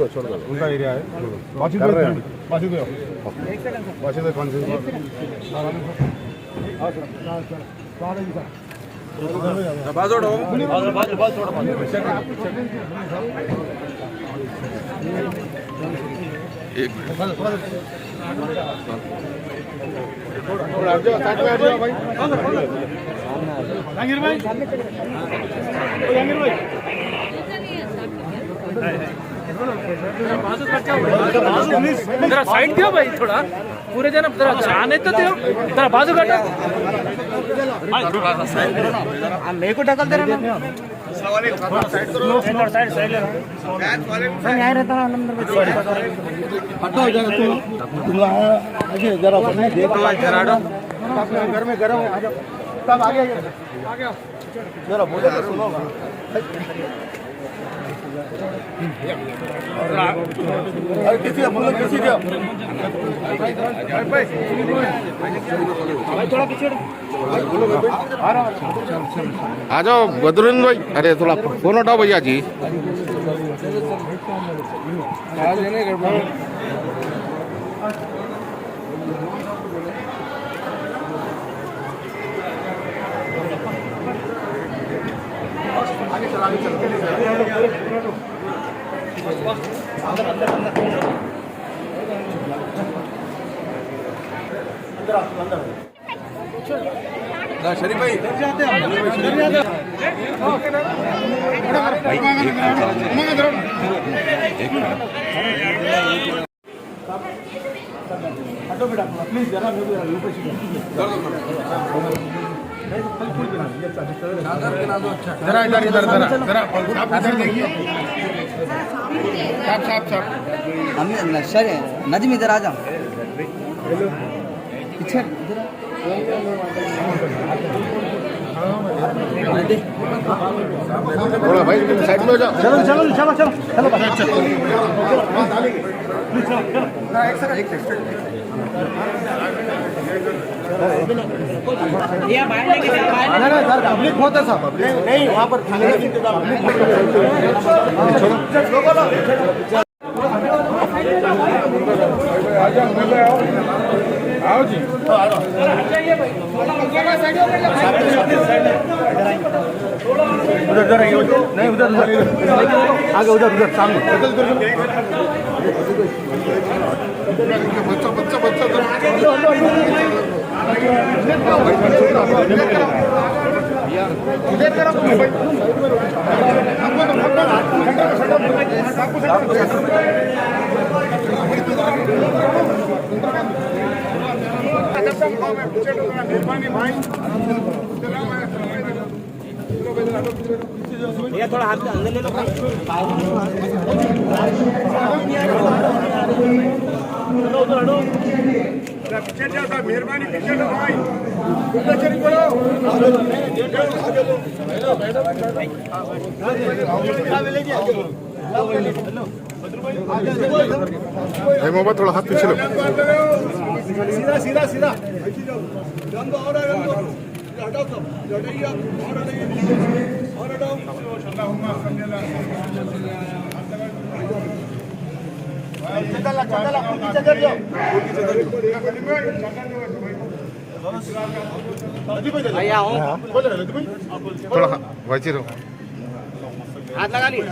छोड़ दो उनका एरिया है। जरा साइड दियो भाई, थोड़ा पूरे जन जरा जाने तो दियो, जरा बाजू काटो। मेरे को ढकल दे रहा ना, साइड साइड ले रहा यहाँ रहता ना नंबर पे। हटो जरा तुम आगे जरा देखो जरा घर में गर्म है। सब आगे जरा बोले तो सुनो। किसी थोड़ा पीछे आ जाओ बदरुद्दीन भाई। अरे थोड़ा फोन उठाओ भैया जी। शरीफ भाई हटो बेटा प्लीज जरा जरा इधर इधर जरा जरा आप इधर देखिए। साहब नजमी इधर आ जाओ पीछे। थोड़ा भाई साइड में हो जाओ। चलो चलो चलो चलो चलो पब्लिक बहुत है साहब। नहीं वहाँ पर थाने का इंतजाम आओ जी उधर नहीं उधर आगे उधर उधर सामने बच्चा बच्चा बच्चा भैया थोड़ा हाथ अंदर ले लो। पीछे जाओ, मेहरबानी पीछे लो भाई। मोहम्मद थोड़ा हाथ पीछे लो। सीधा सीधा सीधा थोड़ा वैसे रहो। हाथ लगा लिए।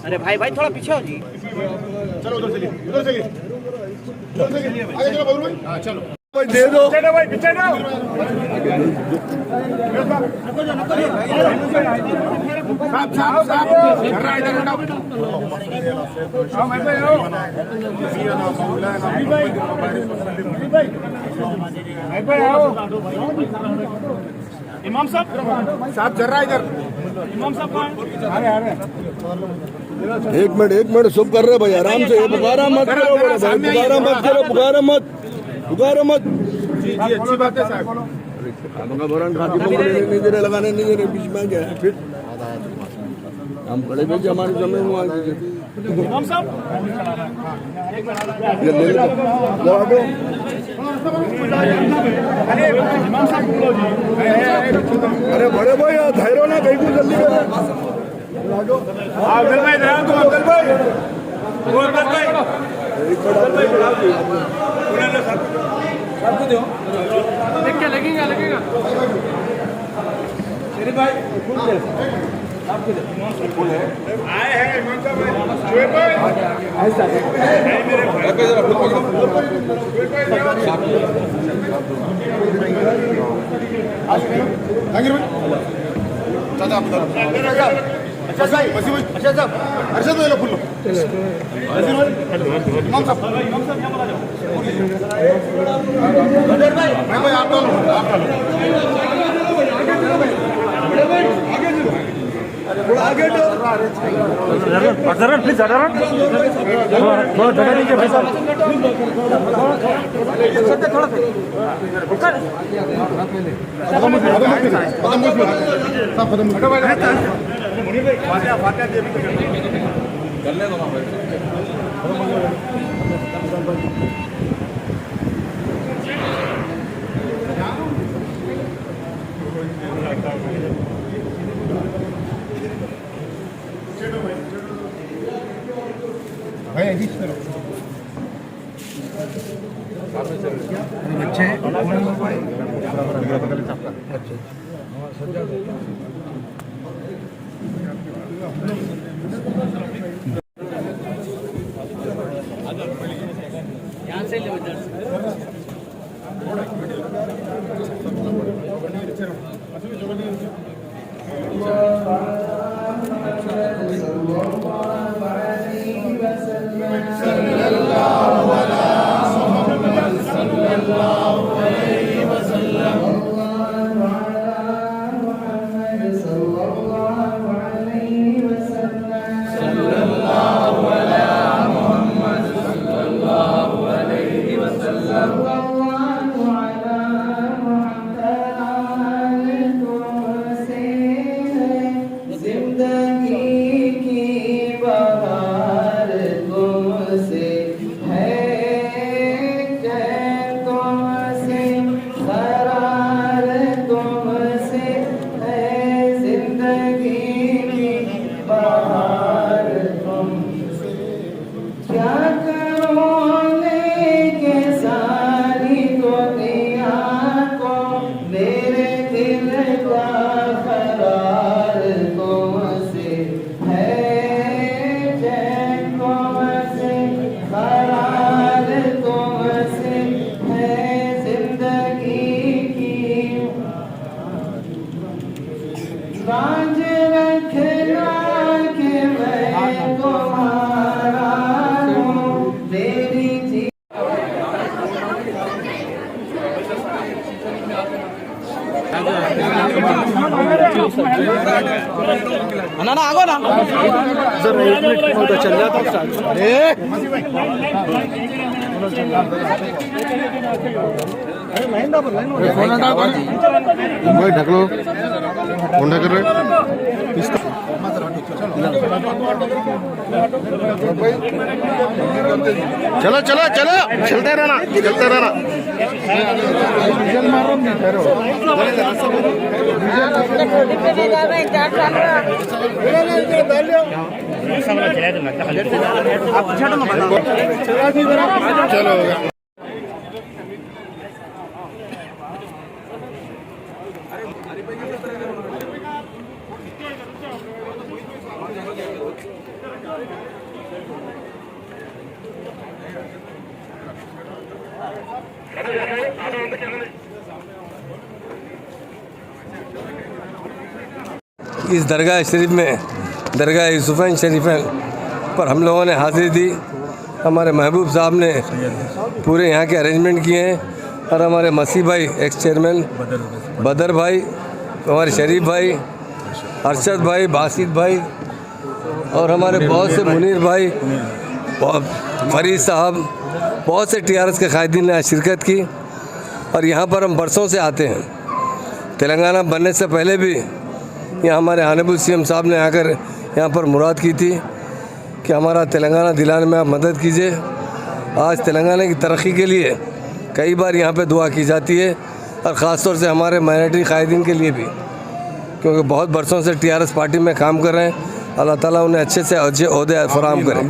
अरे भाई भाई थोड़ा पीछे हो जी। चलो उधर चलिए उधर चलिए आगे चलो बबलू भाई। हाँ चलो दे दो भाई पीछे जाओ। इमाम साहब जरा इधर। इमाम साहब कहाँ हैं? अरे एक मिनट सब कर रहे भाई आराम से। पुकारा मत करो भाई, पुकारा मत करो, पुकारा मत। जी अच्छी बात है साहब। नहीं दे रहे, लगाने नहीं दे रहे, बीच में गया फिर हम खड़े भेजे हमारी जमीन वहाँ ये ले लो अरे बड़े भाई धैर्य ना कहीं को जल्दी करो अब्दुल भाई अब्दुल भाई लगेगा आए हैं इमाम साहब शुएब भाई ऐसा मेरे भाई पे जरा फुल पकड़ो शुएब भाई आगे भाई चाचा आप अच्छा भाई वसी भाई अच्छा साहब अरशद भाई लो फुल लो इमाम साहब क्या बोला जाओ बदर भाई आप डालो आगे प्लीज बहुत जगह दीजिए भाई साहब ना आगो ना जरा 1 मिनट चल जाता अरे भाई ढक लो कौन ढक रहे चलो चलो चलो चलते रहना चलो इस दरगाह शरीफ में दरगाह यूसुफ़ैन शरीफैन पर हम लोगों ने हाज़िरी दी। हमारे महबूब साहब ने पूरे यहाँ के अरेंजमेंट किए हैं और हमारे मसीह भाई एक्स चेयरमैन बदर भाई, हमारे शरीफ भाई, अरशद भाई, बासित भाई और हमारे बहुत से मुनीर भाई, फरीद साहब, बहुत से TRS के कायदीन ने शिरकत की। और यहाँ पर हम बरसों से आते हैं तेलंगाना बनने से पहले भी यहाँ हमारे ऑनरेबल सीएम साहब ने आकर यहाँ पर मुराद की थी कि हमारा तेलंगाना दिलाने में आप मदद कीजिए। आज तेलंगाना की तरक्की के लिए कई बार यहाँ पे दुआ की जाती है, और ख़ास तौर से हमारे माइनॉरिटी कायदीन के लिए भी, क्योंकि बहुत बरसों से टीआरएस पार्टी में काम कर रहे हैं। अल्लाह ताला उन्हें अच्छे से अच्छे ओहदे फराहम करें।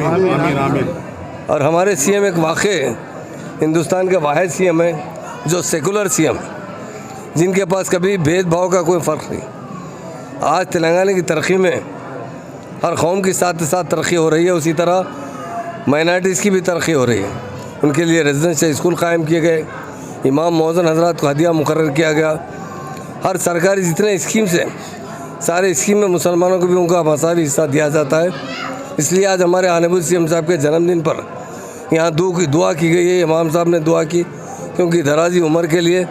और हमारे सीएम एक वाक़ई हिंदुस्तान के वाहिद सीएम है जो सेकुलर सीएम, जिनके पास कभी भेदभाव का कोई फ़र्क नहीं। आज तेलंगाना की तरक्की में हर कौम के साथ साथ तरक्की हो रही है, उसी तरह माइनॉरिटीज़ की भी तरक्की हो रही है। उनके लिए रेजिडेंशियल स्कूल कायम किए गए, इमाम मौज़न हज़रात को हदिया मुकर्रर किया गया। हर सरकारी जितने स्कीम्स हैं, सारे स्कीम में मुसलमानों को भी उनका मसावी हिस्सा दिया जाता है। इसलिए आज हमारे ऑनरेबल सीएम साहब के जन्मदिन पर यहाँ दुआ की गई है। इमाम साहब ने दुआ की क्योंकि दराजी उम्र के लिए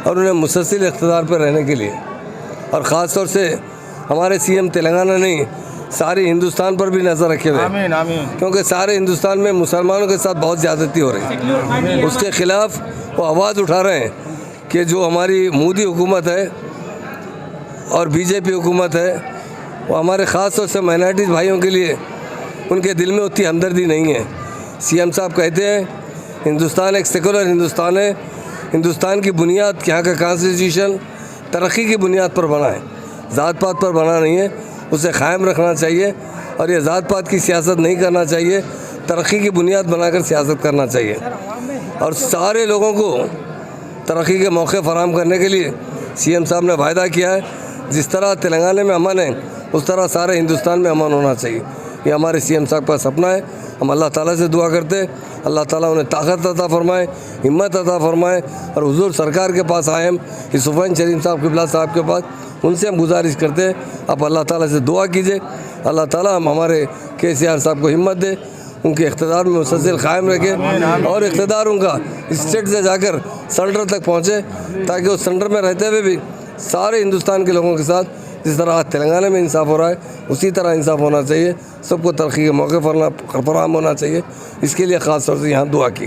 और उन्हें मुसलसल इक़्तिदार पर रहने के लिए, और ख़ास तौर से हमारे सीएम तेलंगाना नहीं सारे हिंदुस्तान पर भी नज़र रखे हुए, क्योंकि सारे हिंदुस्तान में मुसलमानों के साथ बहुत ज़्यादती हो रही है। उसके ख़िलाफ़ वो आवाज़ उठा रहे हैं कि जो हमारी मोदी हुकूमत है और बीजेपी हुकूमत है, वो हमारे ख़ास तौर से माइनॉरिटीज़ भाइयों के लिए उनके दिल में उतनी हमदर्दी नहीं है। सीएम साहब कहते हैं हिंदुस्तान एक सेकुलर हिंदुस्तान है, हिंदुस्तान की बुनियाद यहाँ का कॉन्स्टिट्यूशन तरक्की की बुनियाद पर बना है, ज़ात पात पर बना नहीं है। उसे क़ायम रखना चाहिए और ये ज़ात पात की सियासत नहीं करना चाहिए, तरक्की की बुनियाद बनाकर सियासत करना चाहिए। और सारे लोगों को तरक्की के मौके फराहम करने के लिए सीएम साहब ने वायदा किया है, जिस तरह तेलंगाना में अमन है उस तरह सारे हिंदुस्तान में अमन होना चाहिए। ये हमारे सीएम साहब का सपना है। हम अल्लाह ताला से दुआ करते हैं, अल्लाह ताला उन्हें ताकत अता फरमाए, हिम्मत अता फरमाए। और हुजूर सरकार के पास आए हम, सुफ़ैन शरीफ साहब क़िबला साहब के पास, उनसे हम गुजारिश करते हैं आप अल्लाह ताला से दुआ कीजिए, अल्लाह ताला हम हमारे केसीआर साहब को हिम्मत दे, उनके इक़्तिदार में मुसलसल कायम रखे और इक़्तिदार उनका स्टेट से जाकर सेंटर तक पहुँचे, ताकि वो सेंटर में रहते हुए भी सारे हिंदुस्तान के लोगों के साथ जिस तरह आज तेलंगाना में इंसाफ हो रहा है उसी तरह इंसाफ होना चाहिए। सबको तरक्की के मौके फराहम होना चाहिए। इसके लिए ख़ास तौर से यहाँ दुआ की।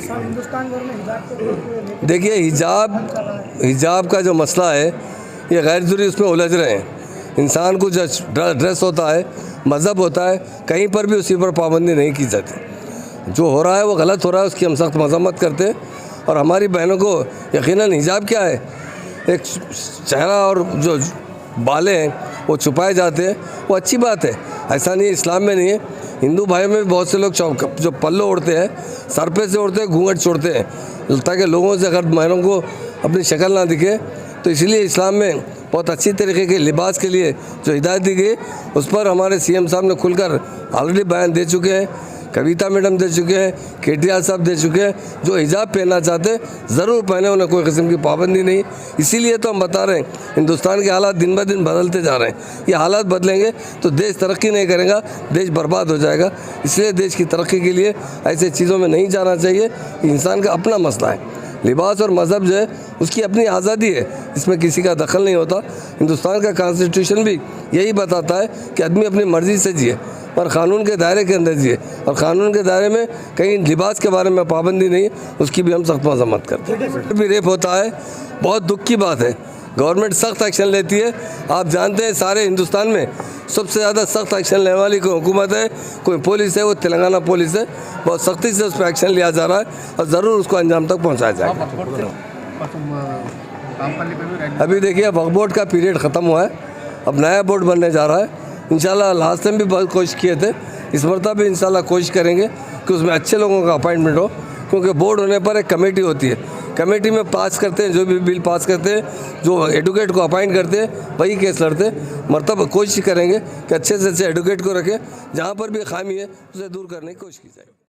देखिए हिजाब का जो मसला है ये गैर ज़रूरी उसमें उलझ रहे हैं। इंसान को जो ड्रेस होता है, मज़हब होता है, कहीं पर भी उसी पर पाबंदी नहीं की जाती। जो हो रहा है वो गलत हो रहा है, उसकी हम सख्त मजम्मत करते हैं। और हमारी बहनों को यकीनन हिजाब क्या है, एक चेहरा और जो बाले हैं वो छुपाए जाते हैं, वो अच्छी बात है, ऐसा नहीं है, इस्लाम में नहीं है। हिंदू भाइयों में भी बहुत से लोग जो पल्लो ओढ़ते हैं, सर पे से ओढ़ते हैं, घूंघट छोड़ते हैं, ताकि लोगों से अगर बहनों को अपनी शक्ल ना दिखे। तो इसलिए इस्लाम में बहुत अच्छी तरीके के लिबास के लिए जो हिदायत दी गई उस पर हमारे सीएम साहब ने खुलकर ऑलरेडी बयान दे चुके हैं, कविता मैडम दे चुके हैं, केटीआर साहब दे चुके हैं। जो हिजाब पहनना चाहते ज़रूर पहने, उन्हें कोई किस्म की पाबंदी नहीं। इसीलिए तो हम बता रहे हैं हिंदुस्तान के हालात दिन ब दिन बदलते जा रहे हैं। ये हालात बदलेंगे तो देश तरक्की नहीं करेगा, देश बर्बाद हो जाएगा। इसलिए देश की तरक्की के लिए ऐसे चीज़ों में नहीं जाना चाहिए। इंसान का अपना मसला है, लिबास और मज़हब जो है उसकी अपनी आज़ादी है, इसमें किसी का दखल नहीं होता। हिंदुस्तान का कॉन्स्टिट्यूशन भी यही बताता है कि आदमी अपनी मर्ज़ी से जिए पर कानून के दायरे के अंदर जिए, और कानून के दायरे में कहीं लिबास के बारे में पाबंदी नहीं है, उसकी भी हम सख्त मजम्मत करते हैं। भी रेप होता है, बहुत दुख की बात है, गवर्नमेंट सख्त एक्शन लेती है। आप जानते हैं सारे हिंदुस्तान में सबसे ज़्यादा सख्त एक्शन लेने वाली कोई हुकूमत है, कोई पुलिस है, वो तेलंगाना पुलिस है। बहुत सख्ती से उस पर एक्शन लिया जा रहा है और ज़रूर उसको अंजाम तक पहुँचाया जाएगा। अभी देखिए वक्फ बोर्ड का पीरियड ख़त्म हुआ है, अब नया बोर्ड बनने जा रहा है। इंशाल्लाह लास्ट टाइम भी बहुत कोशिश किए थे, इस मरतबा भी इंशाल्लाह कोशिश करेंगे कि उसमें अच्छे लोगों का अपॉइंटमेंट हो, क्योंकि बोर्ड होने पर एक कमेटी होती है, कमेटी में पास करते हैं, जो भी बिल पास करते हैं, जो एडवोकेट को अपॉइंट करते हैं वही केस लड़ते हैं। मरतबा कोशिश करेंगे कि अच्छे से अच्छे एडवोकेट को रखें, जहाँ पर भी खामी है उसे दूर करने की कोशिश की जाए।